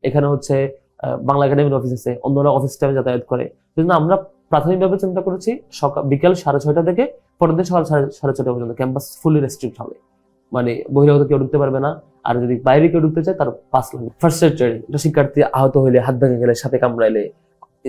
এখানে হচ্ছে বাংলা একাডেমির অফিস আছে, অন্যরা অফিস টাইমে যাতায়াত করে। সেজন্য আমরা প্রাথমিকভাবে চিন্তা করেছি বিকেল 6:30 থেকে পরের দিন সকাল 6:30 পর্যন্ত ক্যাম্পাস ফুলি রেস্ট্রিক্ট হবে, মানে বহিরাগত কেউ ঢুকতে পারবে না। আর যদি বাইরে কেউ ঢুকতে চায় তার পাস লাগবে। ফার্স্ট এড ট্রেনিং, এটা শিক্ষার্থী আহত হইলে, হাত ভেঙে গেলে, সাপে কামড়াইলে,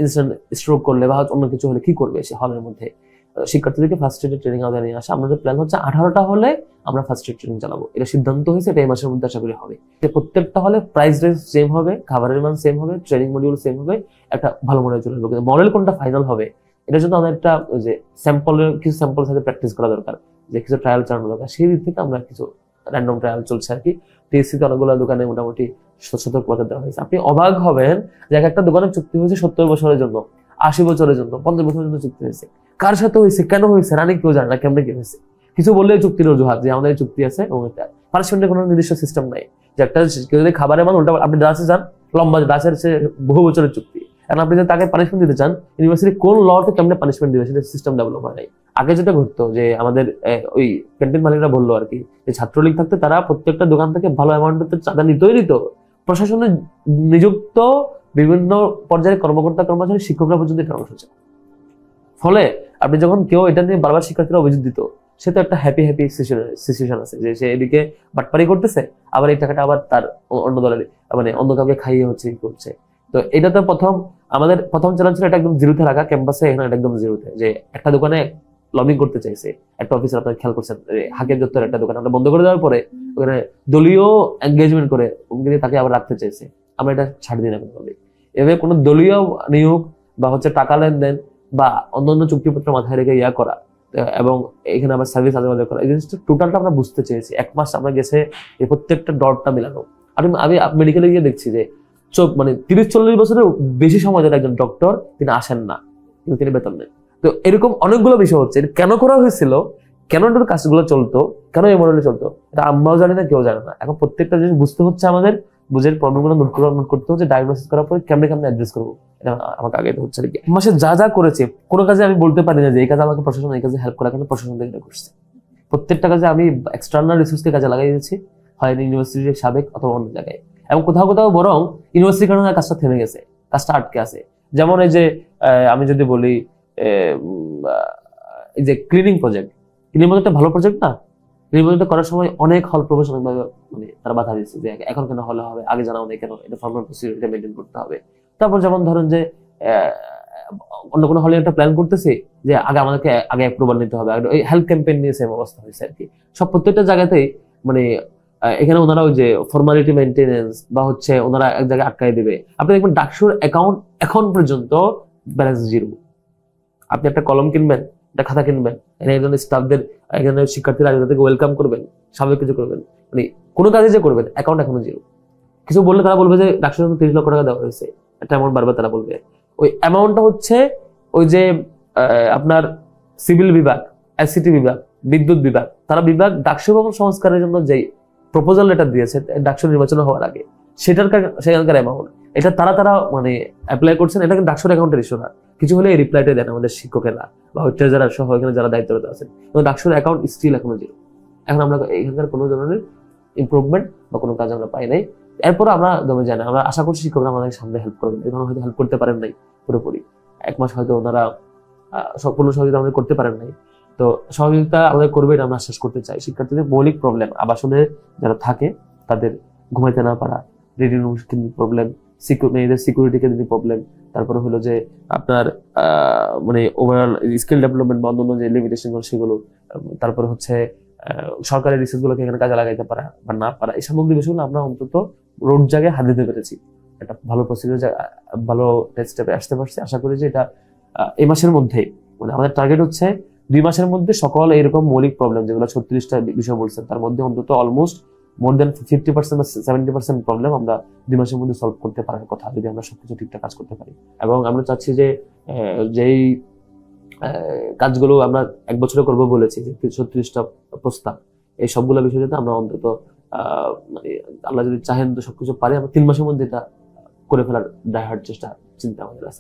ইনস্ট্যান্ট স্ট্রোক করলে বা অন্য কিছু হলে কি করবে সে হলের মধ্যে, শিক্ষার্থীদেরকে ফার্স্ট এড ট্রেনিং আওতায় নিয়ে আসা। আমাদের প্ল্যান হচ্ছে 18টা হলে আমরা ফার্স্ট এড ট্রেনিং চালাবো, এটা সিদ্ধান্ত হয়েছে, এটা এই মাসের মধ্যে আশা করি হবে। প্রত্যেকটা হলে প্রাইস রেঞ্জ সেম হবে, খাবারের মান সেম হবে, ট্রেনিং মডিউল সেম হবে, একটা ভালো মডেল চলে আসবে। কিন্তু মডেল কোনটা ফাইনাল হবে এটার জন্য আমাদের একটা যে কিছু স্যাম্পল সাথে প্র্যাকটিস করা দরকার, যে কিছু ট্রায়াল চালানো দরকার। সেই দিক থেকে আমরা কিছু র্যান্ডম ট্রায়াল চলছে আর কি। টিএসসিতে অনেকগুলো দোকানে মোটামুটি সতর্কতা দেওয়া হয়েছে। আপনি অবাক হবেন যে একটা দোকানের চুক্তি হয়েছে 70 বছরের জন্য, 80 বছরের জন্য, 50 বছরের জন্য চুক্তি হয়েছে। কার সাথে হয়েছে, কেন হয়েছে, রানি কেউ জানে না, কেমনে কি হয়েছে। কিছু বললে চুক্তির অজুহাত যে আমাদের চুক্তি আছে, এবং পানিশমেন্টের কোনো নির্দিষ্ট সিস্টেম নাই। যে একটা কেউ যদি খাবারের মান উল্টা, আপনি ডাচে যান, লম্বা ডাচের বহু বছরের চুক্তি, এখন আপনি যদি তাকে পানিশমেন্ট দিতে চান, ইউনিভার্সিটি কোন লতে কেমনে পানিশমেন্ট দিবে সেটা সিস্টেম ডেভেলপ হয় নাই। আগে যেটা ঘটতো যে আমাদের ওই ক্যান্টিন মালিকরা বললো আর কি, যে ছাত্রলীগ থাকতে তারা প্রত্যেকটা দোকান থেকে ভালো অ্যামাউন্টের চাঁদা নিত। প্রশাসনে নিযুক্ত বিভিন্ন পর্যায়ের কর্মকর্তা কর্মচারী, শিক্ষকরা পর্যন্ত এটা অংশ ছিল। ফলে আপনি যখন কেউ এটা নিয়ে বারবার শিক্ষার্থীরা অভিযোগ দিত, সে তো একটা হ্যাপি সিচুয়েশন আছে যে সে এদিকে বাটপারি করতেছে, আবার এই টাকাটা আবার তার অন্য দলের মানে অন্য কাউকে খাইয়ে হচ্ছে করছে। তো এটা তো আমাদের প্রথম চ্যালেঞ্জ ছিল এটা একদম জিরোতে রাখা ক্যাম্পাসে, এখানে একদম জিরোতে। যে একটা দোকানে লবিং করতে চাইছে একটা অফিসার, আপনার খেয়াল করছেন হাকিম দত্তর একটা দোকান আমরা বন্ধ করে দেওয়ার পরে ওখানে দলীয় এনগেজমেন্ট করে তাকে আবার রাখতে চাইছে। আমরা এটা ছাড় দিই না কোনোভাবে। এভাবে কোনো দলীয় নিয়োগ বা হচ্ছে টাকা লেনদেন বা অন্যান্য চুক্তিপত্র মাথায় রেখে করা এবং এখানে আবার সার্ভিস আদায় করা, এই জিনিসটা টোটালটা আমরা বুঝতে চেয়েছি। 1 মাস আমরা গেছে এই প্রত্যেকটা ডটটা মিলানো। আমি মেডিকেলে গিয়ে দেখছি যে মানে 30-40 বছরের বেশি সময় ধরে একজন ডক্টর তিনি আসেন না, কিন্তু তিনি বেতন নেন। তো এরকম অনেকগুলো বিষয় হচ্ছে। কেন করা হয়েছিল, কেন এটার কাজগুলো চলতো, কেন এই মডেলে চলতো, এটা আমরাও জানি না, কেউ জানে না। এখন প্রত্যেকটা জিনিস বুঝতে হচ্ছে আমাদের, বুঝে প্রবলেমগুলো নোট করতে হচ্ছে, ডায়াগনোসিস করার পরে কেমনে অ্যাড্রেস করবো, এটা আমাকে আগে হচ্ছে আর কি। মাসে যা করেছে কোনো কাজে আমি বলতে পারি না যে এই কাজে আমাকে প্রশাসন এই কাজে হেল্প করা, কিন্তু প্রশাসন থেকে করছে। প্রত্যেকটা কাজে আমি এক্সটার্নাল রিসোর্সকে কাজে লাগাই দিয়েছি, হয় ইউনিভার্সিটির সাবেক অথবা অন্য জায়গায়। এবং কোথাও বরং ইউনিভার্সিটির কারণে কাজটা থেমে গেছে, কাজটা আটকে আছে। যেমন এই যে আমি যদি বলি এই যে ক্লিনিং প্রজেক্টটা ভালো প্রজেক্ট না? ক্লিনিং প্রজেক্টটা করার সময় অনেক হল প্রফেশনাল মানে তারা বাধা দিচ্ছে যে এখন কেন হলে হবে, আগে জানাও নেই কেন, এটা ফর্মাল প্রসিডিউর, এটা মেনটেন করতে হবে। তারপর যেমন ধরেন যে অন্য কোনো হলে একটা প্ল্যান করতেছে যে আমাদেরকে আগে অ্যাপ্রুভাল নিতে হবে, ওই হেলথ ক্যাম্পেইন নিয়ে সেম অবস্থা হয়েছে আর কি। সব প্রত্যেকটা জায়গাতেই মানে এখানে ওনারা ওই যে ফর্মালিটি মেনটেনেন্স বা হচ্ছে ওনারা এক জায়গায় আটকাই দিবে। আপনি দেখবেন ডাকসুর অ্যাকাউন্ট এখন পর্যন্ত ব্যালেন্স জিরো। আপনি একটা কলম কিনবেন, একটা খাতা কিনবেন, এখানে স্টাফদের, এখানে শিক্ষার্থীরা তাদেরকে ওয়েলকাম করবেন, স্বাভাবিক কিছু করবেন, মানে কোনো কাজে যে করবেন অ্যাকাউন্ট এখনো জিরো। কিছু বললে তারা বলবে যে ডাকসুর 30 লক্ষ টাকা দেওয়া হয়েছে, একটা অ্যামাউন্ট বারবার তারা বলবে। ওই অ্যামাউন্টটা হচ্ছে ওই যে আপনার সিভিল বিভাগ, আইসিটি বিভাগ, বিদ্যুৎ বিভাগ, তারা বিভাগ ডাকসু ভবন সংস্কারের জন্য যেই প্রপোজাল লেটার দিয়েছে ডাকসু নির্বাচন হওয়ার আগে, সেখানকার অ্যামাউন্ট, এটা তারা মানে অ্যাপ্লাই করছেন। এটা কিন্তু ডাকসুর অ্যাকাউন্টের ইস্যু না, কিছু হলে এই রিপ্লাইটা দেন আমাদের শিক্ষকেরা বা ট্রেজারার সহ এখানে যারা দায়িত্বরত আছেন। এবং ডাকসুর অ্যাকাউন্ট স্টিল এখনো জিরো। এখন আমরা এখানকার কোনো ধরনের ইমপ্রুভমেন্ট বা কোনো কাজ আমরা পাই নাই। এরপর আমরা দমে যাই না, আমরা আশা করছি শিক্ষকরা আমাদের সামনে হেল্প করবেন। এখন হয়তো হেল্প করতে পারেন নাই পুরোপুরি, 1 মাস হয়তো ওনারা সম্পূর্ণ সহযোগিতা আমাদের করতে পারেন নাই। তো সহযোগিতা আমাদের করবে এটা আমরা আশ্বাস করতে চাই। শিক্ষার্থীদের মৌলিক প্রবলেম, আবাসনে যারা থাকে তাদের ঘুমাইতে না পারা, রিডিং রুম প্রবলেম, মেয়েদের সিকিউরিটি কেন্দ্রিক প্রবলেম, তারপরে হলো যে আপনার মানে ওভারঅল স্কিল ডেভেলপমেন্ট বা অন্যান্য যে লিমিটেশন সেগুলো, তারপরে হচ্ছে সরকারি রিসোর্স গুলোকে এখানে কাজে লাগাইতে পারা বা না পারা, এই সামগ্রী বিষয়গুলো আমরা অন্তত রোড জায়গায় হাত দিতে পেরেছি। একটা ভালো প্রসিডিউর, ভালো নেক্সট স্টেপে আসতে পারছি। আশা করি যে এটা এই মাসের মধ্যে, মানে আমাদের টার্গেট হচ্ছে 2 মাসের মধ্যে সকল এরকম মৌলিক প্রবলেম যেগুলো 36টা বিষয় বলছেন তার মধ্যে অন্তত অলমোস্ট মোর দেন 50% বা 70% প্রবলেম আমরা 2 মাসের মধ্যে সলভ করতে পারার কথা, যদি আমরা সবকিছু ঠিকঠাক কাজ করতে পারি। এবং আমরা চাচ্ছি যে যেই কাজগুলো আমরা 1 বছরে করবো বলেছি, যে 36টা প্রস্তাব, এই সবগুলো বিষয় যাতে আমরা অন্তত মানে আল্লাহ যদি চাহেন তো সবকিছু পারি, আমরা 3 মাসের মধ্যে এটা করে ফেলার ডাইহার্ড চিন্তা আমাদের আছে।